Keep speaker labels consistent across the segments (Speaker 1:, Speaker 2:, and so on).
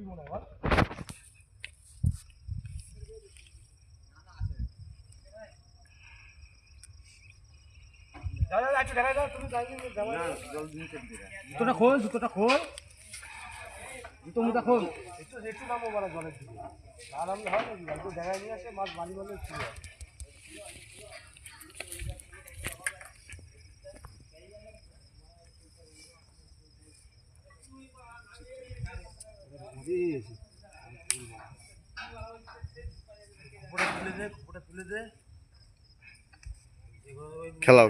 Speaker 1: মনে হয় জুতোটা খোল জুতো মুটা খোল একটু নামো বলা জলের দিকে না নামলে হয় নাকি একটু জায়গায় নিয়ে আসে মাছ বালি বলে ছিল তুলে দে
Speaker 2: খেলাও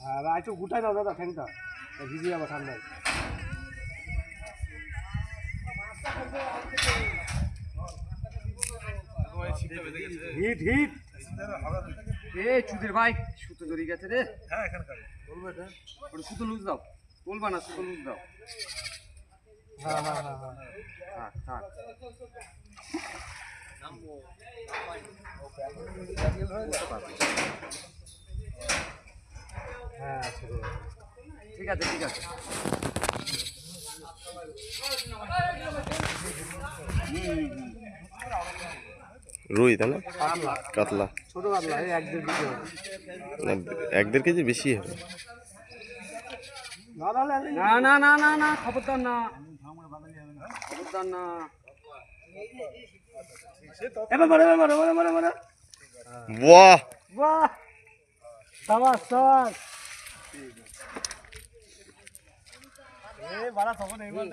Speaker 1: আর একটু গুটাই দাও দাদা ফ্যানটা ভিজে যাবো ঠান্ডায় হিট এ চুদের ভাই সুতো ধরে গেছে রে হ্যাঁ এখানকার বলবো এটা ওটা সুতো লুজ দাও বলবা না সুতো লুজ দাও হ্যাঁ থাক হ্যাঁ ঠিক আছে
Speaker 2: রুই তাই না কাতলা
Speaker 1: ছোট কাতলা
Speaker 2: 1-1.5 কেজি বেশি হবে
Speaker 1: না খবরদার না এবার মারে
Speaker 2: বাহ
Speaker 1: সাবাস এ বড় তখন এইবার